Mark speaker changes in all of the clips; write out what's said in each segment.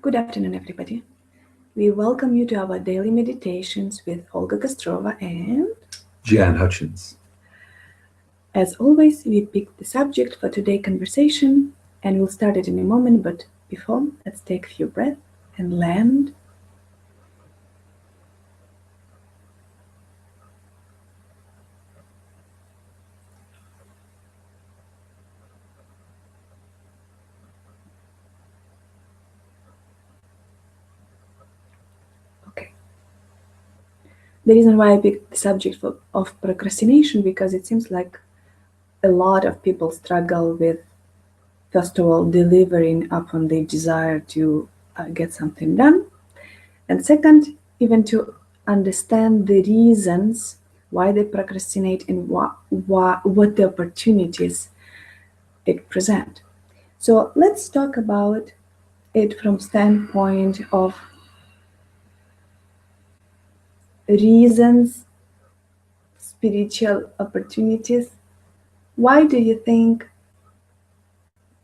Speaker 1: Good afternoon, everybody. We welcome you to our daily meditations with Olga Kostrova, and
Speaker 2: Jan Hutchins.
Speaker 1: as always, we picked the subject for today's conversation and we'll start it in a moment, but before, let's take a few breaths and land. Okay. The reason why I picked the subject of procrastination because it seems like a lot of people struggle with, first of all, delivering upon their desire to get something done, and second, even to understand the reasons why they procrastinate and what the opportunities it present. So let's talk about it from standpoint of reasons, spiritual opportunities. Why do you think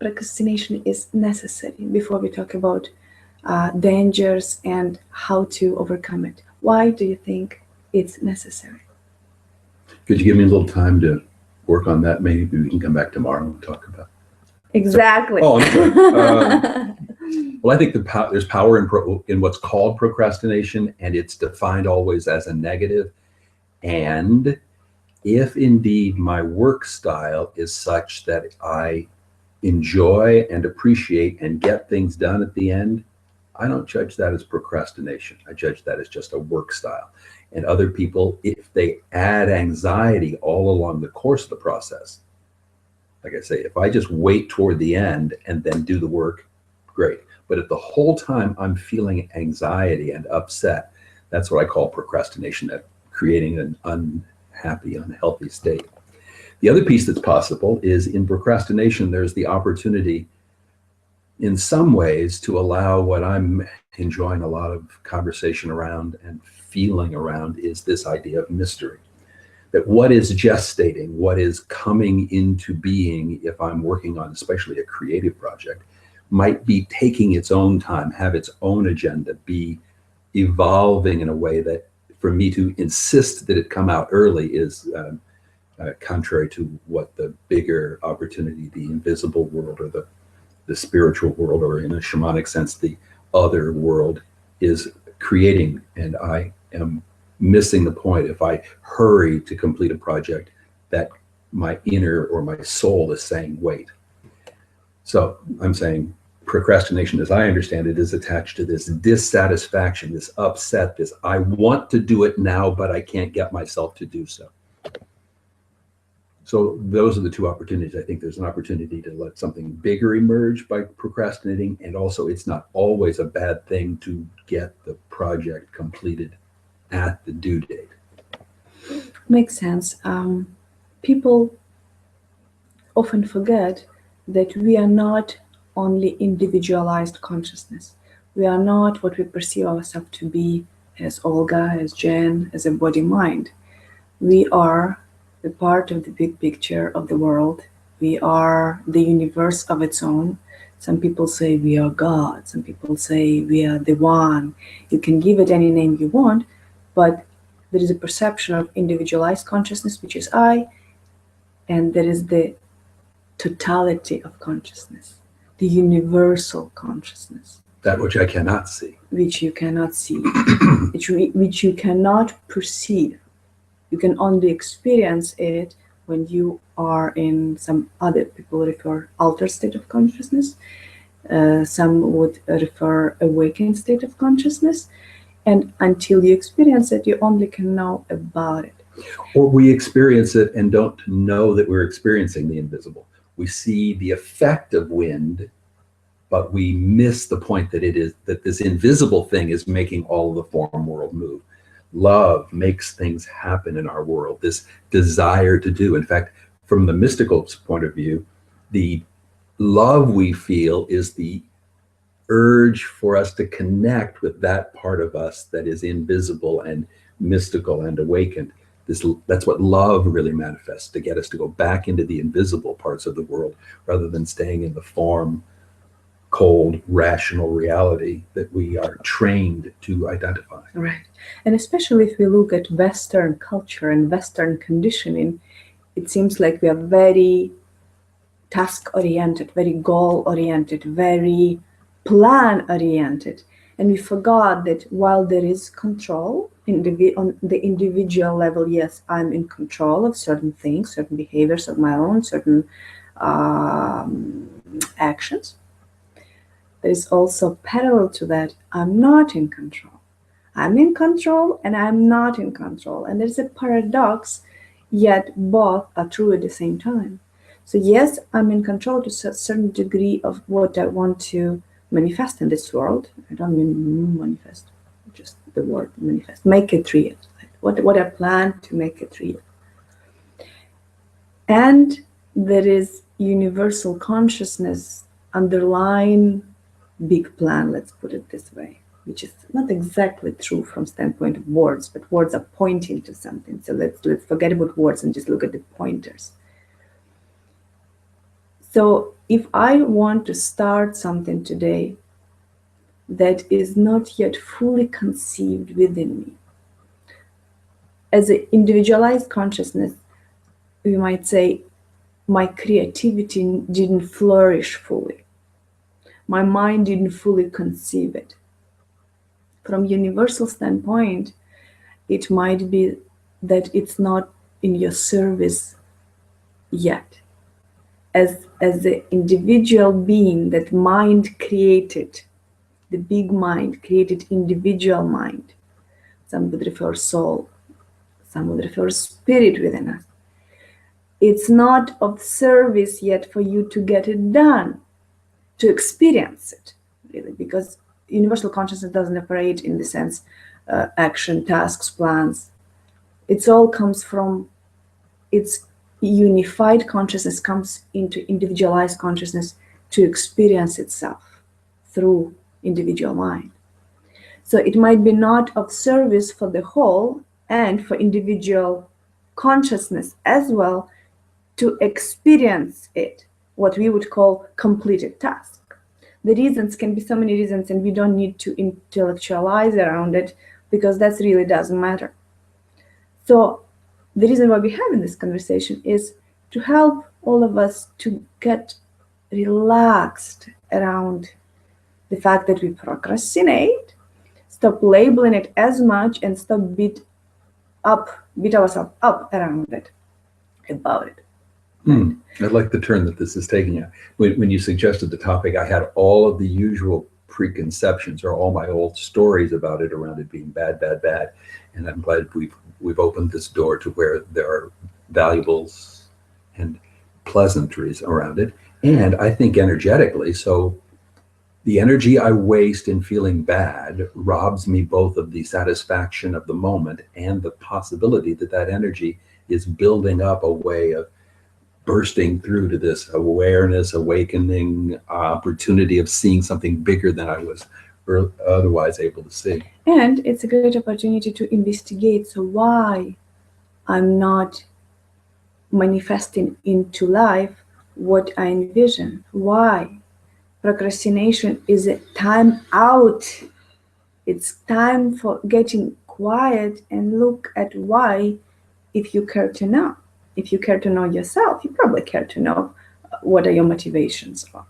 Speaker 1: procrastination is necessary before we talk about dangers and how to overcome it? Why do you think it's necessary?
Speaker 2: Could you give me a little time to work on that? Maybe we can come back tomorrow and talk about it.
Speaker 1: Exactly.
Speaker 2: Oh, I'm sorry. Well, I think there's power in what's called procrastination, and it's defined always as a negative. And if indeed my work style is such that I enjoy and appreciate and get things done at the end, I don't judge that as procrastination. I judge that as just a work style. And other people, if they add anxiety all along the course of the process, like I say, if I just wait toward the end and then do the work, great. But if the whole time I'm feeling anxiety and upset, that's what I call procrastination, that creating an unhappy, unhealthy state. The other piece that's possible is in procrastination, there's the opportunity in some ways to allow what I'm enjoying a lot of conversation around and feeling around is this idea of mystery. That what is gestating, what is coming into being if I'm working on especially a creative project, might be taking its own time, have its own agenda, be evolving in a way that for me to insist that it come out early is contrary to what the bigger opportunity, the invisible world or the spiritual world, or in a shamanic sense, the other world is creating. And I am missing the point if I hurry to complete a project that my inner or my soul is saying, wait. So I'm saying procrastination, as I understand it, is attached to this dissatisfaction, this upset, this I want to do it now, but I can't get myself to do so. So those are the two opportunities. I think there's an opportunity to let something bigger emerge by procrastinating, and also it's not always a bad thing to get the project completed at the due date.
Speaker 1: Makes sense. People often forget that we are not only individualized consciousness. We are not what we perceive ourselves to be as Olga, as Jan, as a body-mind. We are the part of the big picture of the world. We are the universe of its own. Some people say we are God. Some people say we are the one. You can give it any name you want, but there is a perception of individualized consciousness, which is I, and there is the totality of consciousness, the universal consciousness.
Speaker 2: That which I cannot see.
Speaker 1: Which you cannot see, which you cannot perceive. You can only experience it when you are in some other people refer altered state of consciousness. Some would refer awakened state of consciousness. And until you experience it, you only can know about it.
Speaker 2: Or we experience it and don't know that we're experiencing the invisible. We see the effect of wind, but we miss the point that it is that this invisible thing is making all of the form world move. Love makes things happen in our world, this desire to do. In fact, from the mystical point of view, the love we feel is the urge for us to connect with that part of us that is invisible and mystical and awakened. That's what love really manifests, to get us to go back into the invisible parts of the world rather than staying in the form cold, rational reality that we are trained to identify.
Speaker 1: Right. And especially if we look at Western culture and Western conditioning, it seems like we are very task oriented, very goal oriented, very plan oriented. And we forgot that while there is control on the individual level, yes, I'm in control of certain things, certain behaviors of my own, certain actions. There is also parallel to that, I'm not in control. I'm in control and I'm not in control. And there's a paradox, yet both are true at the same time. So, yes, I'm in control to a certain degree of what I want to manifest in this world. I don't mean manifest, just the word manifest. Make it real. What I plan to make it real. And there is universal consciousness underlying big plan, let's put it this way, which is not exactly true from standpoint of words, but words are pointing to something. So let's forget about words and just look at the pointers. So if I want to start something today that is not yet fully conceived within me, as an individualized consciousness, we might say my creativity didn't flourish fully. My mind didn't fully conceive it. From universal standpoint, it might be that it's not in your service yet. As the individual being that mind created, the big mind created individual mind. Some would refer soul, some would refer spirit within us. It's not of service yet for you to get it done, to experience it, really, because universal consciousness doesn't operate in the sense action, tasks, plans. It all comes from its unified consciousness comes into individualized consciousness to experience itself through individual mind. So it might be not of service for the whole and for individual consciousness as well to experience it, what we would call completed task. The reasons can be so many reasons, and we don't need to intellectualize around it because that really doesn't matter. So the reason why we're having this conversation is to help all of us to get relaxed around the fact that we procrastinate, stop labeling it as much, and stop beat ourselves up around it, about it.
Speaker 2: I like the turn that this is taking. When you suggested the topic, I had all of the usual preconceptions or all my old stories about it around it being bad, bad, bad. And I'm glad we've opened this door to where there are valuables and pleasantries around it. And I think energetically, so the energy I waste in feeling bad robs me both of the satisfaction of the moment and the possibility that that energy is building up a way of bursting through to this awareness, awakening opportunity of seeing something bigger than I was otherwise able to see.
Speaker 1: And it's a great opportunity to investigate. So why I'm not manifesting into life what I envision? Why? Procrastination is a time out. It's time for getting quiet and look at why, if you care to know. If you care to know yourself, you probably care to know what are your motivations are,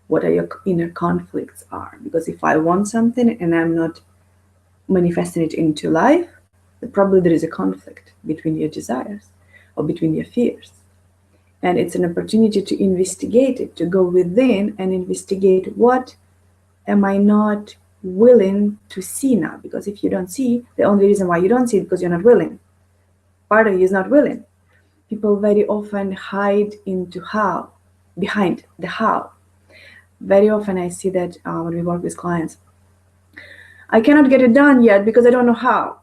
Speaker 1: what are your inner conflicts are. Because if I want something and I'm not manifesting it into life, then probably there is a conflict between your desires or between your fears. And it's an opportunity to investigate it, to go within and investigate what am I not willing to see now. Because if you don't see, the only reason why you don't see it is because you're not willing. Part of you is not willing. People very often hide into how, behind the how. Very often I see that when we work with clients, I cannot get it done yet because I don't know how.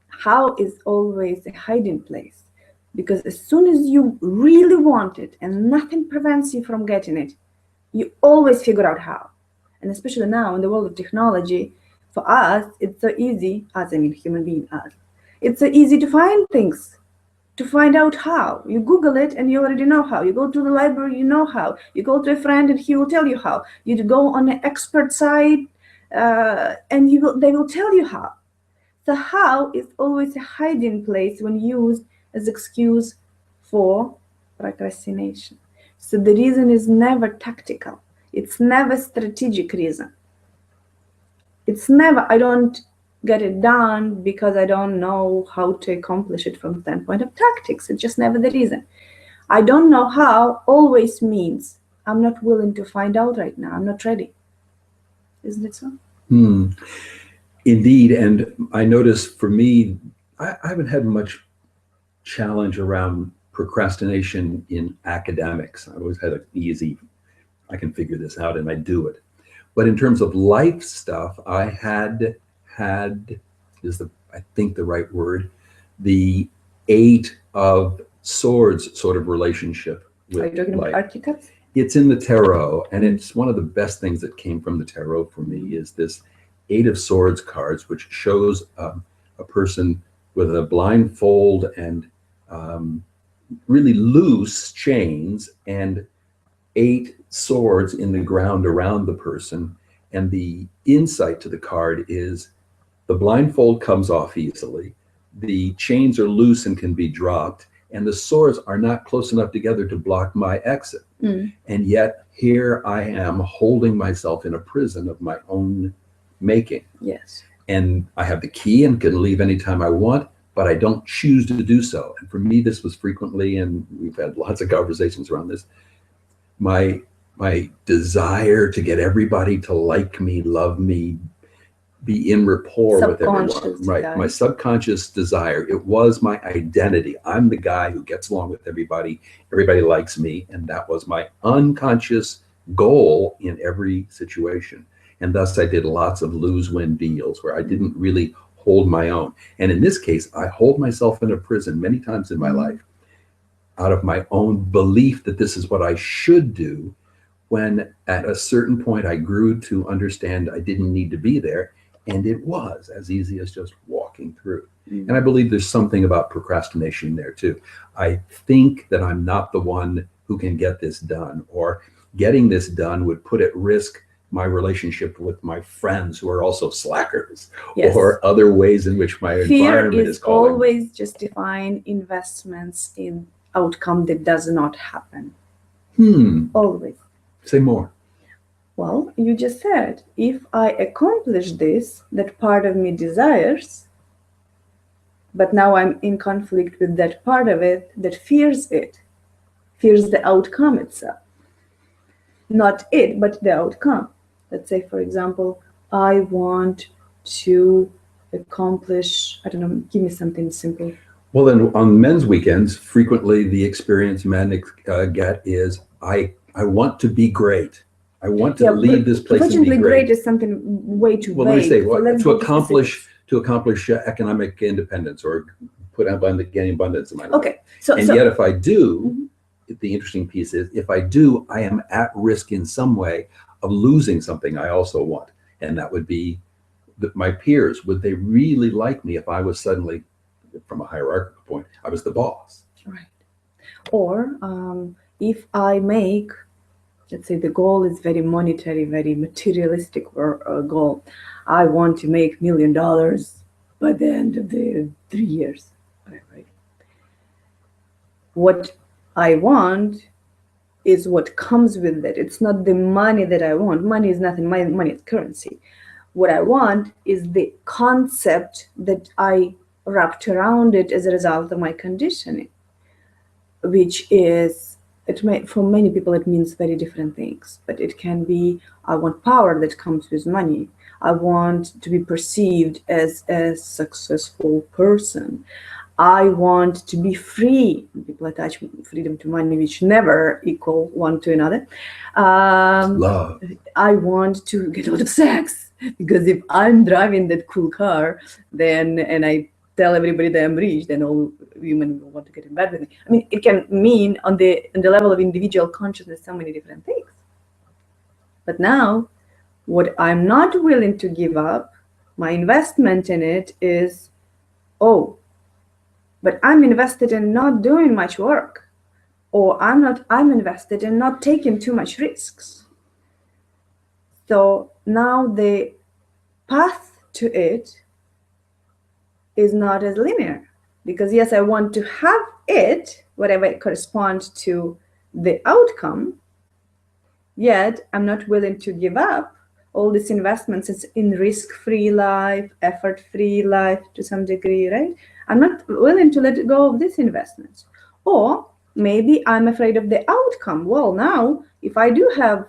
Speaker 1: How is always a hiding place. Because as soon as you really want it and nothing prevents you from getting it, you always figure out how. And especially now in the world of technology, for us, it's so easy, as I mean human being, us, it's so easy to find things. to find out how. You Google it and you already know how. You go to the library, you know how. You go to a friend and he will tell you how. You go on an expert site and they will tell you how. The how is always a hiding place when used as excuse for procrastination. So the reason is never tactical. It's never strategic reason. It's never, I don't get it done because I don't know how to accomplish it from the standpoint of tactics. It's just never the reason. I don't know how always means I'm not willing to find out right now. I'm not ready. Isn't it so?
Speaker 2: Indeed. And I notice for me, I haven't had much challenge around procrastination in academics. I've always had an easy, I can figure this out and I do it. But in terms of life stuff, I had is I think the right word, the 8 of Swords sort of relationship with
Speaker 1: Are you talking about archetypes?
Speaker 2: It's in the tarot, and it's one of the best things that came from the tarot for me is this 8 of Swords cards, which shows a person with a blindfold and really loose chains and 8 swords in the ground around the person. And the insight to the card is the blindfold comes off easily, the chains are loose and can be dropped, and the swords are not close enough together to block my exit. And yet here I am holding myself in a prison of my own making.
Speaker 1: Yes.
Speaker 2: And I have the key and can leave anytime I want, but I don't choose to do so. And for me, this was frequently, and we've had lots of conversations around this, my desire to get everybody to like me, love me, be in rapport with everyone. Right. My subconscious desire. It was my identity. I'm the guy who gets along with everybody. Everybody likes me. And that was my unconscious goal in every situation. And thus I did lots of lose-win deals where I didn't really hold my own. And in this case, I hold myself in a prison many times in my life out of my own belief that this is what I should do, when at a certain point I grew to understand I didn't need to be there. And it was as easy as just walking through. And I believe there's something about procrastination there too. I think that I'm not the one who can get this done, or getting this done would put at risk my relationship with my friends who are also slackers, or other ways in which my environment is calling.
Speaker 1: Fear is always justifying investments in outcome that does not happen. Always.
Speaker 2: Say more.
Speaker 1: Well, you just said, if I accomplish this, that part of me desires, but now I'm in conflict with that part of it that fears the outcome itself. Not it, but the outcome. Let's say, for example, I want to accomplish, I don't know, give me something simple.
Speaker 2: Well, then on men's weekends, frequently the experience men get is, I want to be great. I want to leave this place and be great.
Speaker 1: Is something way too vague.
Speaker 2: Well, let me say, to accomplish economic independence or put gain abundance in my life.
Speaker 1: Okay.
Speaker 2: Yet if I do, the interesting piece is, if I do, I am at risk in some way of losing something I also want. And that would be that my peers, would they really like me if I was suddenly, from a hierarchical point, I was the boss?
Speaker 1: Right. Or if I make, let's say the goal is very monetary, very materialistic goal. I want to make $1 million by the end of the 3 years. Right. What I want is what comes with it. It's not the money that I want. Money is nothing. Money is currency. What I want is the concept that I wrapped around it as a result of my conditioning, which is, for many people, it means very different things. But it can be, I want power that comes with money. I want to be perceived as a successful person. I want to be free. People attach freedom to money, which never equal one to another.
Speaker 2: Love.
Speaker 1: I want to get a lot of sex, because if I'm driving that cool car, and I tell everybody that I'm rich, then all women will want to get in bed with me. I mean, it can mean on the level of individual consciousness so many different things. But now, what I'm not willing to give up, my investment in it is, but I'm invested in not doing much work, or I'm invested in not taking too much risks. So now the path to it is not as linear, because yes, I want to have it, whatever it corresponds to the outcome, yet I'm not willing to give up all these investments in risk-free life, effort-free life to some degree, right? I'm not willing to let go of these investments. Or maybe I'm afraid of the outcome. Well, now, if I do have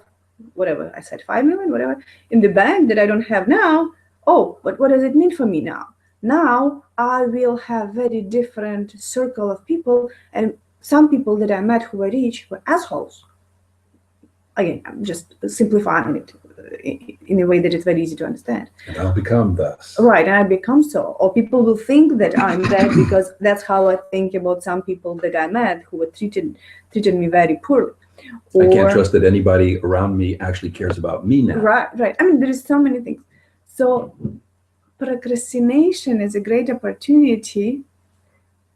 Speaker 1: whatever I said, 5 million, whatever, in the bank that I don't have now, oh, but what does it mean for me now? Now I will have very different circle of people, and some people that I met who were rich were assholes. Again, I'm just simplifying it in a way that it's very easy to understand.
Speaker 2: And I'll become thus.
Speaker 1: Right, and I become so. Or people will think that I'm that because that's how I think about some people that I met who were treated me very poorly.
Speaker 2: I can't trust that anybody around me actually cares about me now.
Speaker 1: Right. I mean, there is so many things. So procrastination is a great opportunity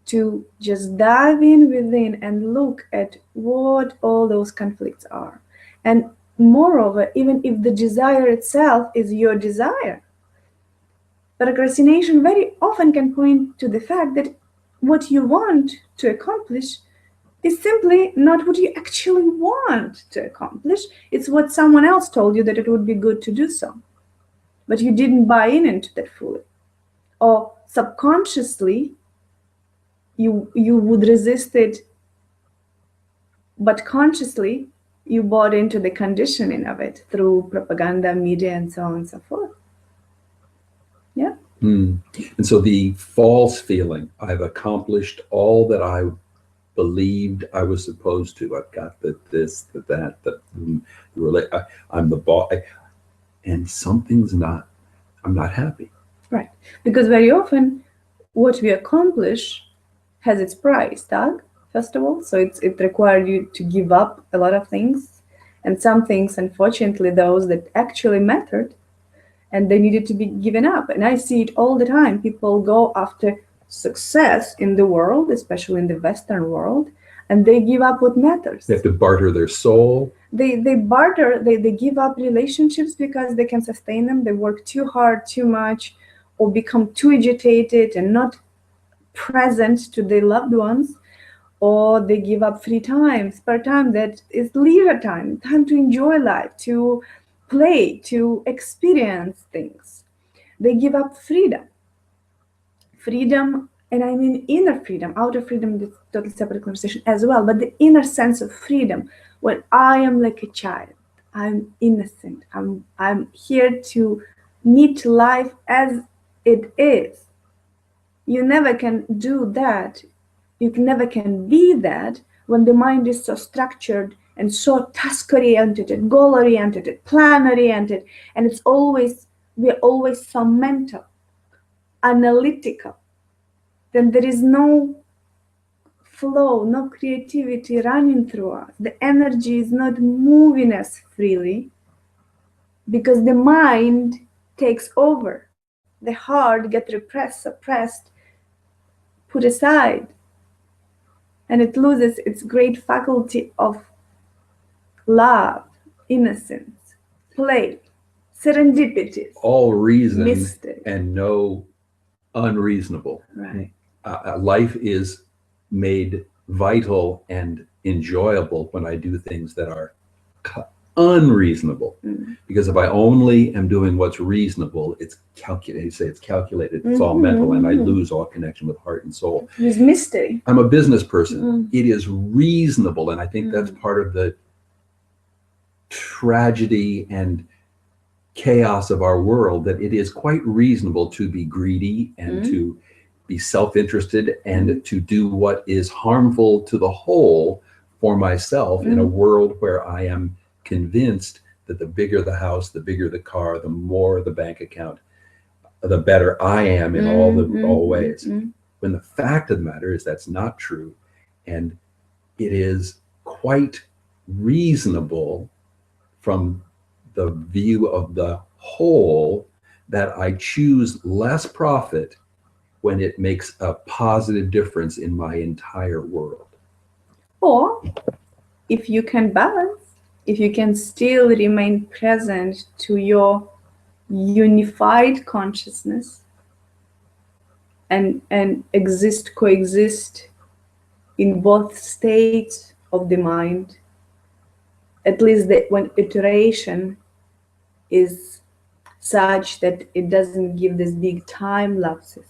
Speaker 1: to just dive in within and look at what all those conflicts are. And moreover, even if the desire itself is your desire, procrastination very often can point to the fact that what you want to accomplish is simply not what you actually want to accomplish. It's what someone else told you that it would be good to do so. But you didn't buy into that fully. Or subconsciously, you would resist it, but consciously, you bought into the conditioning of it through propaganda, media, and so on and so forth. Yeah.
Speaker 2: And so the false feeling, I've accomplished all that I believed I was supposed to. I've got this, that, I'm the boss, and something's not, I'm not happy.
Speaker 1: Right. Because very often what we accomplish has its price tag, first of all. So it required you to give up a lot of things. And some things, unfortunately, those that actually mattered, and they needed to be given up. And I see it all the time. People go after success in the world, especially in the Western world, and they give up what matters.
Speaker 2: They have to barter their soul.
Speaker 1: They barter, they give up relationships because they can sustain them. They work too hard, too much, or become too agitated and not present to their loved ones. Or they give up free time, spare time that is leisure time to enjoy life, to play, to experience things. They give up freedom. Freedom, and I mean inner freedom. Outer freedom is a totally separate conversation as well, but the inner sense of freedom, when I am like a child, I'm innocent, I'm here to meet life as it is. You never can do that. You never can be that when the mind is so structured and so task-oriented and goal-oriented and plan-oriented, and we're always so mental, analytical. Then there is no flow, no creativity running through us. The energy is not moving us freely because the mind takes over. The heart gets repressed, suppressed, put aside. And it loses its great faculty of love, innocence, play, serendipity.
Speaker 2: All reason
Speaker 1: mystery.
Speaker 2: And no unreasonable.
Speaker 1: Right.
Speaker 2: Life is made vital and enjoyable when I do things that are unreasonable. Because if I only am doing what's reasonable, it's calculated. You say it's calculated, it's all mental, and I lose all connection with heart and soul.
Speaker 1: There's mystery.
Speaker 2: I'm a business person. It is reasonable, and I think that's part of the tragedy and chaos of our world, that it is quite reasonable to be greedy and to be self-interested and to do what is harmful to the whole for myself in a world where I am convinced that the bigger the house, the bigger the car, the more the bank account, the better I am in all ways. When the fact of the matter is that's not true, and it is quite reasonable from the view of the whole that I choose less profit when it makes a positive difference in my entire world.
Speaker 1: Or if you can balance, if you can still remain present to your unified consciousness and coexist in both states of the mind, at least that when iteration is such that it doesn't give this big time lapses.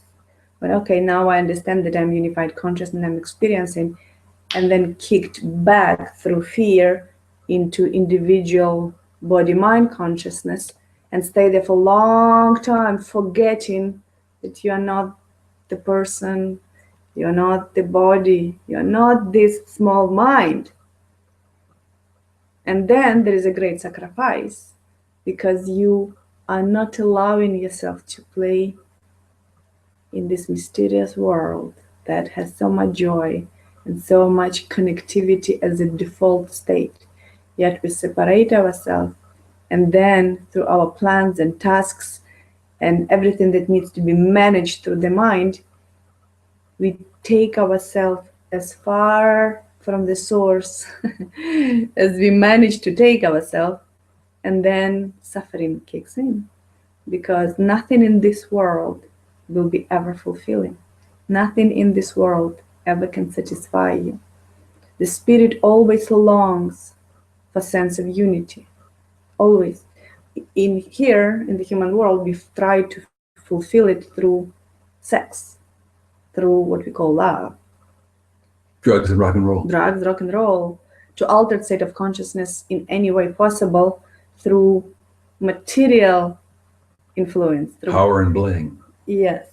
Speaker 1: But okay, now I understand that I'm unified consciousness, I'm experiencing, and then kicked back through fear into individual body-mind consciousness and stay there for a long time, forgetting that you are not the person, you're not the body, you're not this small mind. And then there is a great sacrifice because you are not allowing yourself to play in this mysterious world that has so much joy and so much connectivity as a default state. Yet we separate ourselves, and then through our plans and tasks and everything that needs to be managed through the mind, we take ourselves as far from the source as we manage to take ourselves, and then suffering kicks in because nothing in this world will be ever fulfilling. Nothing in this world ever can satisfy you. The spirit always longs for sense of unity. Always. In here, in the human world, we've tried to fulfill it through sex, through what we call love.
Speaker 2: Drugs and rock and roll.
Speaker 1: Drugs, rock and roll, to altered state of consciousness in any way possible through material influence. Through
Speaker 2: power and bling.
Speaker 1: Yes.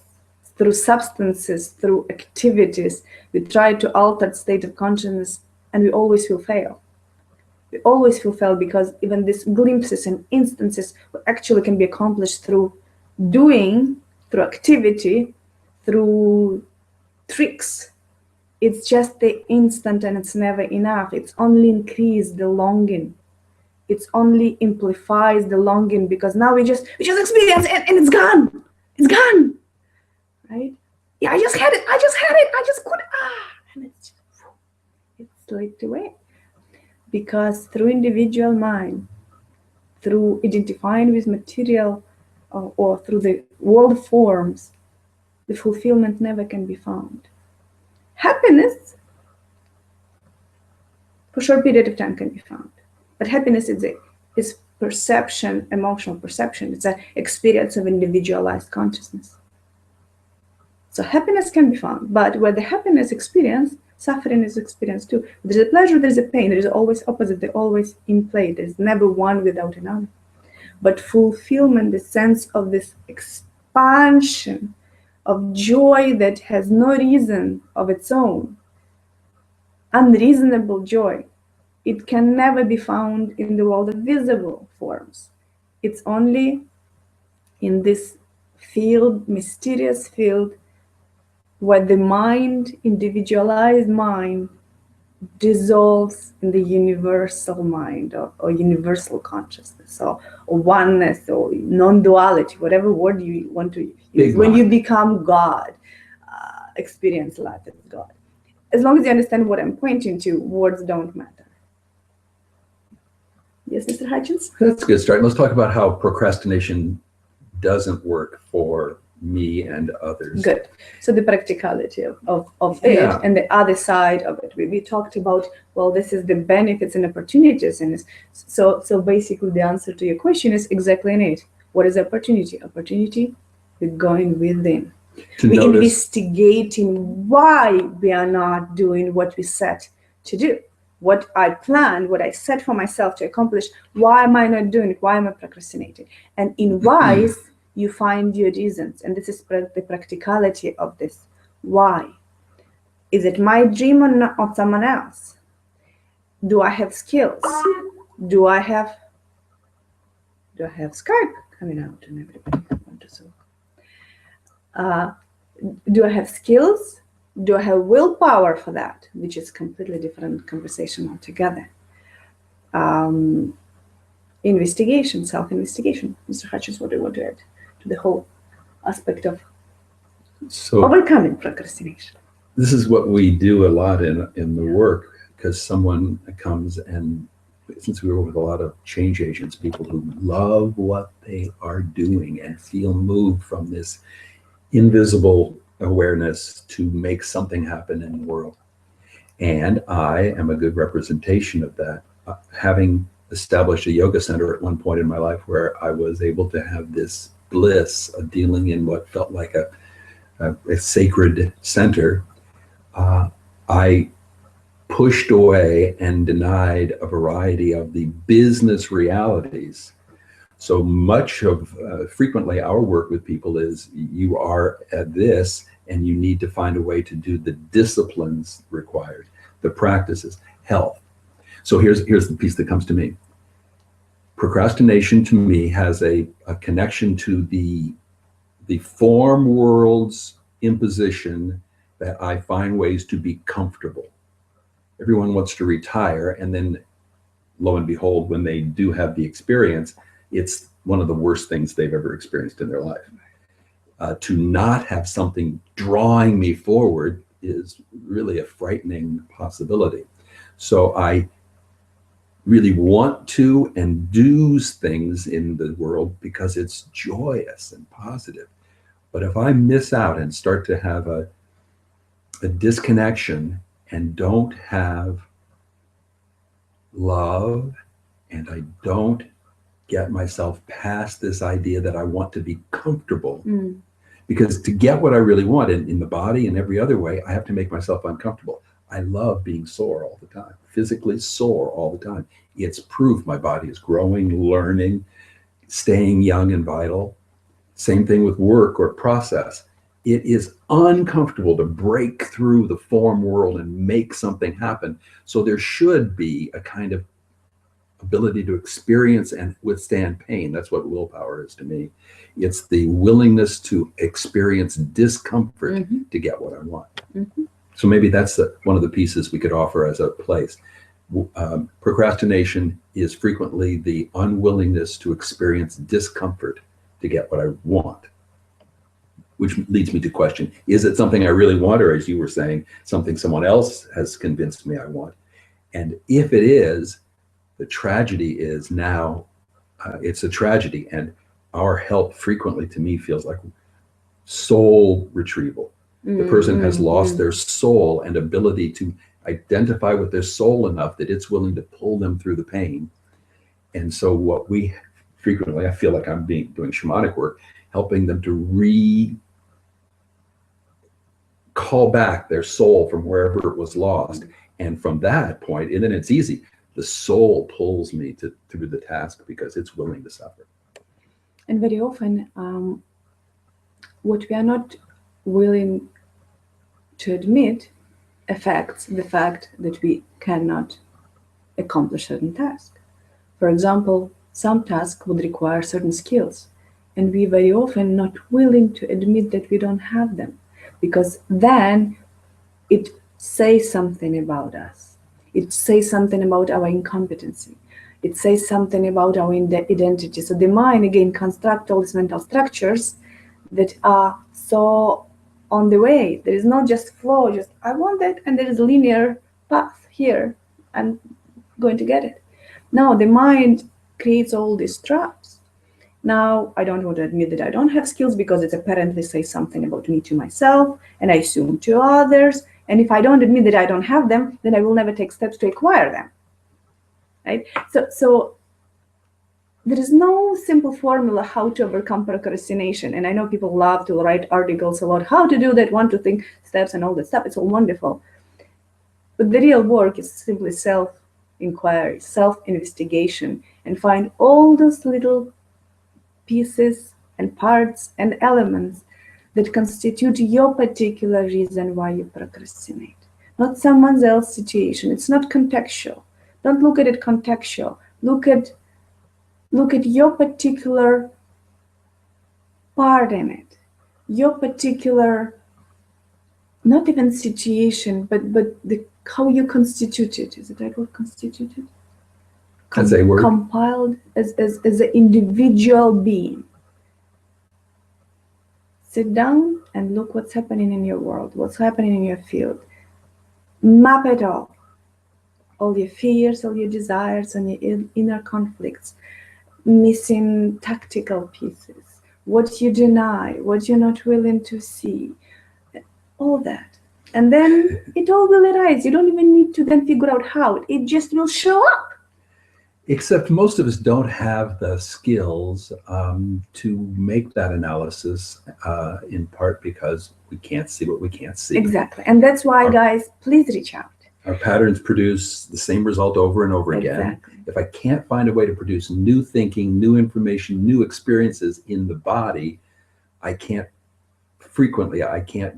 Speaker 1: Through substances, through activities, we try to alter state of consciousness, and we always will fail. We always will fail because even these glimpses and instances actually can be accomplished through doing, through activity, through tricks. It's just the instant and it's never enough. It's only increase the longing. It's only amplifies the longing because now we just experience it and it's gone. It's gone. Right? Yeah, I just had it. I just could. And it's slipped away. Because through individual mind, through identifying with material or through the world forms, the fulfillment never can be found. Happiness, for a short period of time, can be found. But happiness is perception, emotional perception. It's an experience of individualized consciousness. So happiness can be found, but where the happiness experience, suffering is experienced too. There's a pleasure, there's a pain, there is always opposite, they're always in play. There's never one without another. But fulfillment, the sense of this expansion of joy that has no reason of its own, unreasonable joy, it can never be found in the world of visible forms. It's only in this field, mysterious field, where the mind, individualized mind, dissolves in the universal mind or universal consciousness or oneness or non-duality, whatever word you want to use. When you become God, experience life as God. As long as you understand what I'm pointing to, words don't matter. Yes, Mr. Hutchins?
Speaker 2: That's a good start. Let's talk about how procrastination doesn't work for me and others.
Speaker 1: Good. So the practicality of it and the other side of it. We talked about, well, this is the benefits and opportunities in this. So basically the answer to your question is exactly in it. What is opportunity? Opportunity, we're going within. We're investigating why we are not doing what we set to do. What I planned, what I set for myself to accomplish, why am I not doing it? Why am I procrastinating? And in whys, you find your reasons. And this is the practicality of this. Why? Is it my dream or not, or someone else? Do I have skills? Do I have Skype coming out and everybody want to talk? Do I have skills? Do I have willpower for that? Which is a completely different conversation altogether. Investigation, self-investigation. Mr. Hutchins, what do you want to add to the whole aspect of
Speaker 2: So
Speaker 1: overcoming procrastination.
Speaker 2: this is what we do a lot in the work, because someone comes, and since we work with a lot of change agents, people who love what they are doing and feel moved from this invisible awareness to make something happen in the world. And I am a good representation of that. Having established a yoga center at one point in my life where I was able to have this bliss of dealing in what felt like a sacred center, I pushed away and denied a variety of the business realities. So much of frequently our work with people is, you are at this and you need to find a way to do the disciplines required, the practices, health. So here's the piece that comes to me. Procrastination to me has a connection to the form world's imposition that I find ways to be comfortable. Everyone wants to retire, and then lo and behold, when they do have the experience, it's one of the worst things they've ever experienced in their life. To not have something drawing me forward is really a frightening possibility. So I really want to and do things in the world because it's joyous and positive. But if I miss out and start to have a disconnection and don't have love, and I don't get myself past this idea that I want to be comfortable, because to get what I really want in the body and every other way, I have to make myself uncomfortable. I love being sore all the time, physically sore all the time. It's proof my body is growing, learning, staying young and vital. Same thing with work or process. It is uncomfortable to break through the form world and make something happen. So there should be a kind of ability to experience and withstand pain. That's what willpower is to me. It's the willingness to experience discomfort to get what I want. So maybe that's one of the pieces we could offer as a place. Procrastination is frequently the unwillingness to experience discomfort to get what I want, which leads me to question, is it something I really want, or, as you were saying, something someone else has convinced me I want? And if it is, the tragedy is now, it's a tragedy, and our help frequently to me feels like soul retrieval. The person has lost their soul and ability to identify with their soul enough that it's willing to pull them through the pain. And so what we frequently, I feel like I'm doing shamanic work, helping them to call back their soul from wherever it was lost. And from that point, and then it's easy. The soul pulls me through the task because it's willing to suffer.
Speaker 1: And very often, what we are not willing to admit affects the fact that we cannot accomplish certain task. For example, some tasks would require certain skills, and we very often not willing to admit that we don't have them, because then it says something about us. It says something about our incompetency. It says something about our identity. So the mind, again, constructs all these mental structures that are so on the way. There is not just flow, just I want that, and there is a linear path here. I'm going to get it. No, the mind creates all these traps. Now, I don't want to admit that I don't have skills because it apparently says something about me to myself, and I assume to others. And if I don't admit that I don't have them, then I will never take steps to acquire them. Right? So there is no simple formula how to overcome procrastination. And I know people love to write articles about how to do that, 1 to 3 steps and all that stuff. It's all wonderful. But the real work is simply self-inquiry, self-investigation, and find all those little pieces and parts and elements that constitute your particular reason why you procrastinate. Not someone else's situation. It's not contextual. Don't look at it contextual. Look at your particular part in it, your particular, not even situation, but how you constituted. Is it that word, constituted?
Speaker 2: As a word?
Speaker 1: Compiled as an individual being. Sit down and look what's happening in your world, what's happening in your field. Map it all your fears, all your desires, and your inner conflicts, missing tactical pieces, what you deny, what you're not willing to see, all that. And then it all will arise. You don't even need to then figure out how. It just will show up.
Speaker 2: Except most of us don't have the skills to make that analysis, in part because we can't see what we can't see.
Speaker 1: Exactly. And that's why, guys, please reach out.
Speaker 2: Our patterns produce the same result over and over again.
Speaker 1: Exactly.
Speaker 2: If I can't find a way to produce new thinking, new information, new experiences in the body, I can't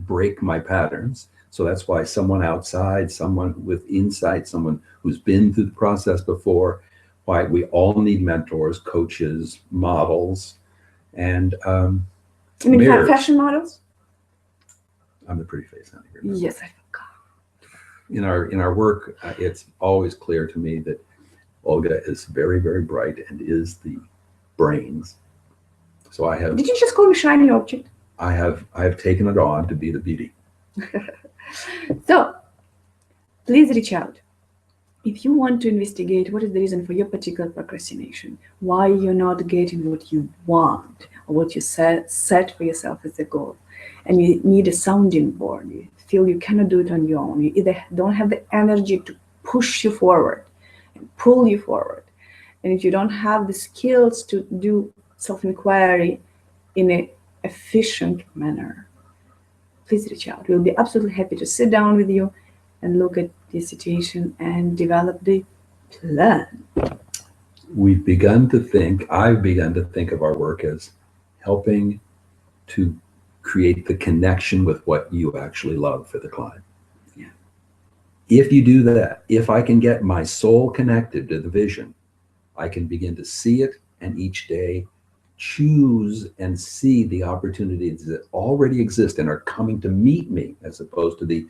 Speaker 2: break my patterns. So that's why someone outside, someone with insight, someone who's been through the process before, why we all need mentors, coaches, models, and
Speaker 1: You mean
Speaker 2: mirrors.
Speaker 1: fashion models?
Speaker 2: I'm the pretty face, honey.
Speaker 1: Yes, I forgot.
Speaker 2: In our work, it's always clear to me that Olga is very, very bright and is the brains. So I have.
Speaker 1: Did you just call me shiny object?
Speaker 2: I have taken it on to be the beauty.
Speaker 1: So, please reach out. If you want to investigate what is the reason for your particular procrastination, why you're not getting what you want, or what you set for yourself as a goal, and you need a sounding board, you feel you cannot do it on your own, you either don't have the energy to push you forward and pull you forward, and if you don't have the skills to do self-inquiry in an efficient manner, please reach out. We'll be absolutely happy to sit down with you and look at the situation and develop the plan.
Speaker 2: I've begun to think of our work as helping to create the connection with what you actually love for the client.
Speaker 1: Yeah.
Speaker 2: If you do that, if I can get my soul connected to the vision, I can begin to see it, and each day choose and see the opportunities that already exist and are coming to meet me, as opposed to the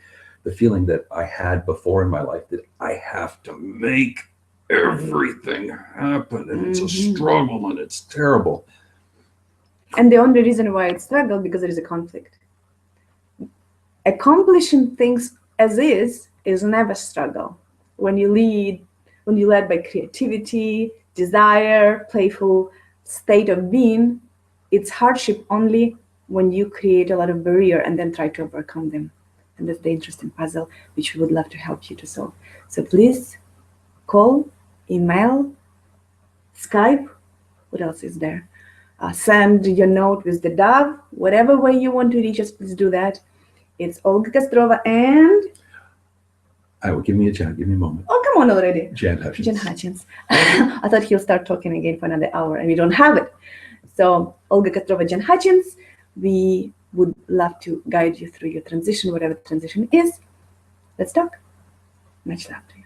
Speaker 2: feeling that I had before in my life that I have to make everything happen, and it's a struggle and it's terrible.
Speaker 1: And the only reason why it's struggle because there is a conflict. Accomplishing things as is never struggle. When you led by creativity, desire, playful state of being, it's hardship only when you create a lot of barrier and then try to overcome them. And that's the interesting puzzle which we would love to help you to solve. So please call, email, Skype, what else is there? Send your note with the dove, whatever way you want to reach us, please do that. It's Olga Kostrova and...
Speaker 2: Give me a moment.
Speaker 1: Oh, come on already.
Speaker 2: Jan Hutchins.
Speaker 1: Jan Hutchins. I thought he'll start talking again for another hour, and we don't have it. So, Olga Kostrova, Jan Hutchins, we would love to guide you through your transition, whatever the transition is. Let's talk. Much love to you.